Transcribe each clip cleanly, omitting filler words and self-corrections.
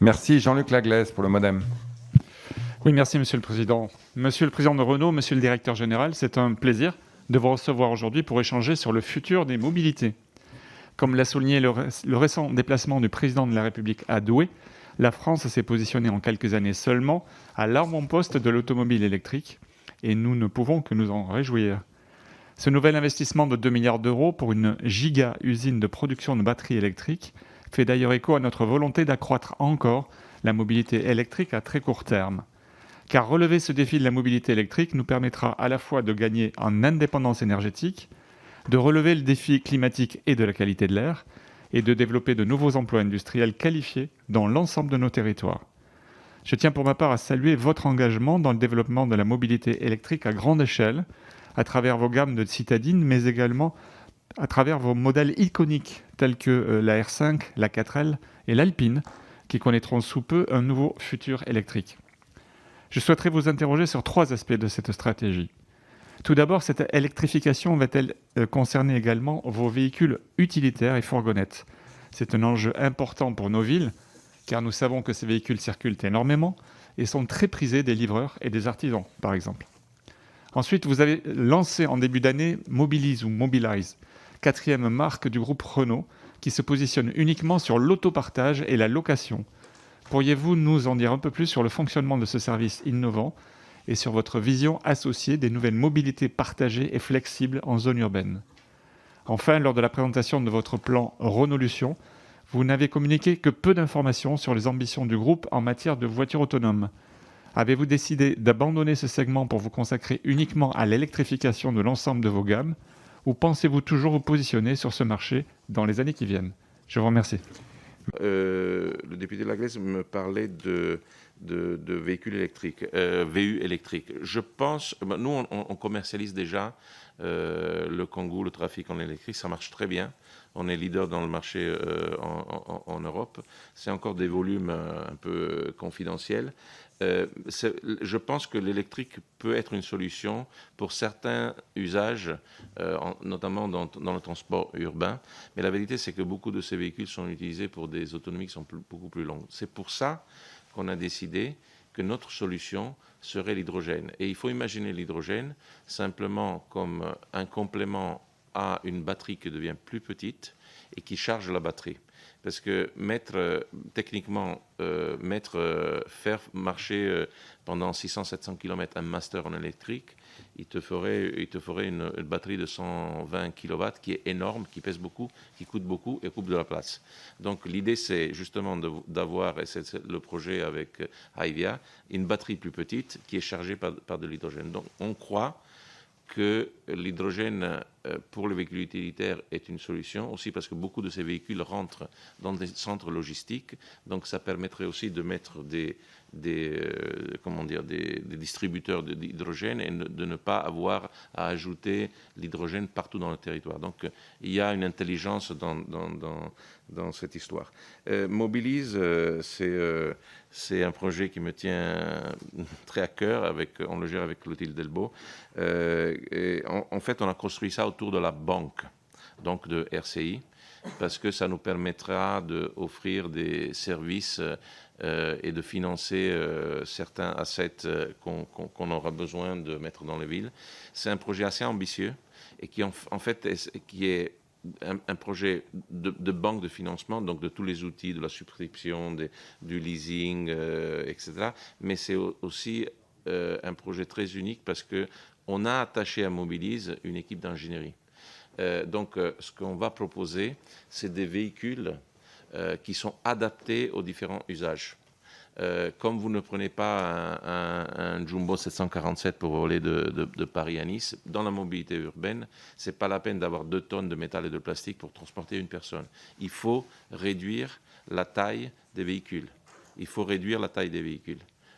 Merci Jean-Luc Laglaise pour le MoDem. Oui, merci Monsieur le Président. Monsieur le Président de Renault, Monsieur le Directeur Général, c'est un plaisir de vous recevoir aujourd'hui pour échanger sur le futur des mobilités. Comme l'a souligné le récent déplacement du Président de la République à Douai, la France s'est positionnée en quelques années seulement à l'avant-poste de l'automobile électrique et nous ne pouvons que nous en réjouir. Ce nouvel investissement de 2 milliards d'euros pour une giga-usine de production de batteries électriques fait d'ailleurs écho à notre volonté d'accroître encore la mobilité électrique à très court terme. Car relever ce défi de la mobilité électrique nous permettra à la fois de gagner en indépendance énergétique, de relever le défi climatique et de la qualité de l'air, et de développer de nouveaux emplois industriels qualifiés dans l'ensemble de nos territoires. Je tiens pour ma part à saluer votre engagement dans le développement de la mobilité électrique à grande échelle, à travers vos gammes de citadines, mais également à travers vos modèles iconiques tels que la R5, la 4L et l'Alpine, qui connaîtront sous peu un nouveau futur électrique. Je souhaiterais vous interroger sur 3 aspects de cette stratégie. Tout d'abord, cette électrification va-t-elle concerner également vos véhicules utilitaires et fourgonnettes ? C'est un enjeu important pour nos villes, car nous savons que ces véhicules circulent énormément et sont très prisés des livreurs et des artisans, par exemple. Ensuite, vous avez lancé en début d'année Mobilize ou Mobilize, 4e marque du groupe Renault, qui se positionne uniquement sur l'autopartage et la location. Pourriez-vous nous en dire un peu plus sur le fonctionnement de ce service innovant et sur votre vision associée des nouvelles mobilités partagées et flexibles en zone urbaine ? Enfin, lors de la présentation de votre plan Renaulution, vous n'avez communiqué que peu d'informations sur les ambitions du groupe en matière de voitures autonomes. Avez-vous décidé d'abandonner ce segment pour vous consacrer uniquement à l'électrification de l'ensemble de vos gammes, ou pensez-vous toujours vous positionner sur ce marché dans les années qui viennent ? Je vous remercie. Le député Laglaise me parlait de véhicules électriques, VU électriques. Je pense, nous on commercialise déjà le Kangoo, le trafic en électrique, ça marche très bien. On est leader dans le marché en Europe. C'est encore des volumes un peu confidentiels. Je pense que l'électrique peut être une solution pour certains usages, notamment dans le transport urbain. Mais la vérité, c'est que beaucoup de ces véhicules sont utilisés pour des autonomies qui sont beaucoup plus longues. C'est pour ça qu'on a décidé que notre solution serait l'hydrogène. Et il faut imaginer l'hydrogène simplement comme un complément à une batterie qui devient plus petite et qui charge la batterie. Parce que faire marcher pendant 600-700 km un Master en électrique, il te ferait une batterie de 120 kW qui est énorme, qui pèse beaucoup, qui coûte beaucoup et coupe de la place. Donc l'idée, c'est justement d'avoir, et c'est le projet avec Hyvia, une batterie plus petite qui est chargée par de l'hydrogène. Donc on croit que l'hydrogène pour les véhicules utilitaires est une solution, aussi parce que beaucoup de ces véhicules rentrent dans des centres logistiques, donc ça permettrait aussi de mettre des distributeurs d'hydrogène et de ne pas avoir à ajouter l'hydrogène partout dans le territoire. Donc il y a une intelligence dans cette histoire. Mobilize, c'est un projet qui me tient très à cœur, on le gère avec Clotilde Delbos. En fait, on a construit ça autour de la banque, donc de RCI, parce que ça nous permettra d'offrir des services et de financer certains assets qu'on aura besoin de mettre dans les villes. C'est un projet assez ambitieux et qui est un projet de banque de financement, donc de tous les outils, de la subscription, du leasing, etc. Mais c'est aussi un projet très unique parce qu'on a attaché à Mobilize une équipe d'ingénierie. Donc, ce qu'on va proposer, c'est des véhicules qui sont adaptés aux différents usages. Comme vous ne prenez pas un Jumbo 747 pour voler de Paris à Nice, dans la mobilité urbaine, ce n'est pas la peine d'avoir 2 tonnes de métal et de plastique pour transporter une personne. Il faut réduire la taille des véhicules.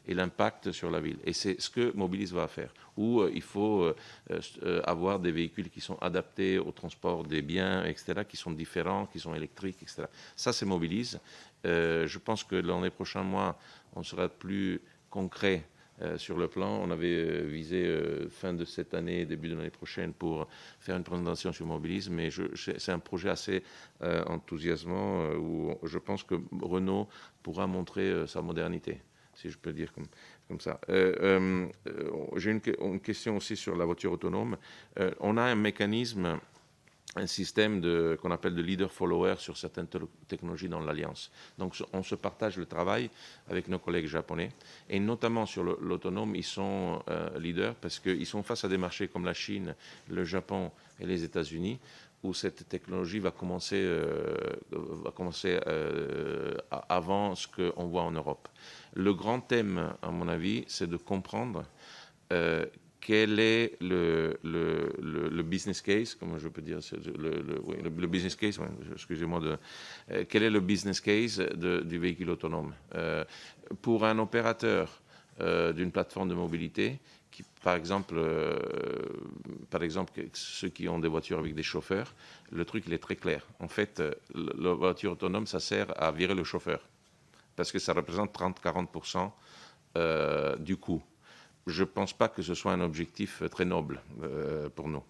Et l'impact sur la ville. Et c'est ce que Mobilize va faire, où il faut avoir des véhicules qui sont adaptés au transport des biens, etc., qui sont différents, qui sont électriques, etc. Ça, c'est Mobilize. Je pense que dans les prochains mois, on sera plus concret sur le plan. On avait visé fin de cette année, début de l'année prochaine pour faire une présentation sur Mobilize, mais c'est un projet assez enthousiasmant où je pense que Renault pourra montrer sa modernité, si je peux dire comme ça. J'ai une question aussi sur la voiture autonome. On a un mécanisme, un système qu'on appelle de leader-follower sur certaines technologies dans l'Alliance. Donc, on se partage le travail avec nos collègues japonais. Et notamment sur l'autonome, ils sont leaders parce qu'ils sont face à des marchés comme la Chine, le Japon et les États-Unis, où cette technologie va commencer avant ce qu'on voit en Europe. Le grand thème, à mon avis, c'est de comprendre quel est le business case, comment je peux dire, le business case, excusez-moi, quel est le business case du véhicule autonome pour un opérateur d'une plateforme de mobilité, qui, par exemple, ceux qui ont des voitures avec des chauffeurs, le truc il est très clair. En fait, la voiture autonome, ça sert à virer le chauffeur, parce que ça représente 30-40% du coût. Je ne pense pas que ce soit un objectif très noble pour nous.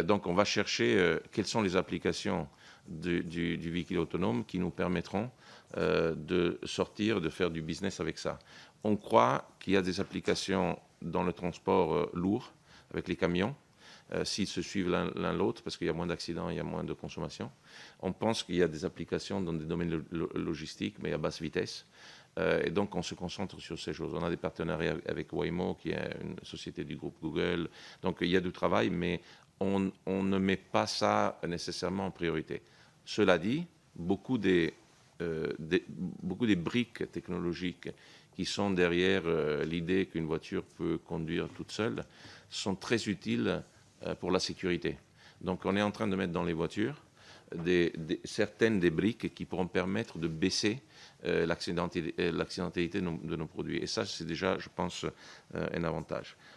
Donc, on va chercher quelles sont les applications du véhicule autonome qui nous permettront de sortir, de faire du business avec ça. On croit qu'il y a des applications dans le transport lourd, avec les camions, s'ils se suivent l'un l'autre, parce qu'il y a moins d'accidents, il y a moins de consommation. On pense qu'il y a des applications dans des domaines logistiques, mais à basse vitesse. Et donc, on se concentre sur ces choses. On a des partenariats avec Waymo, qui est une société du groupe Google. Donc, il y a du travail, mais on ne met pas ça nécessairement en priorité. Cela dit, beaucoup des briques technologiques qui sont derrière l'idée qu'une voiture peut conduire toute seule sont très utiles pour la sécurité. Donc, on est en train de mettre dans les voitures certaines des briques qui pourront permettre de baisser l'accidentalité de nos produits. Et ça, c'est déjà, je pense, un avantage.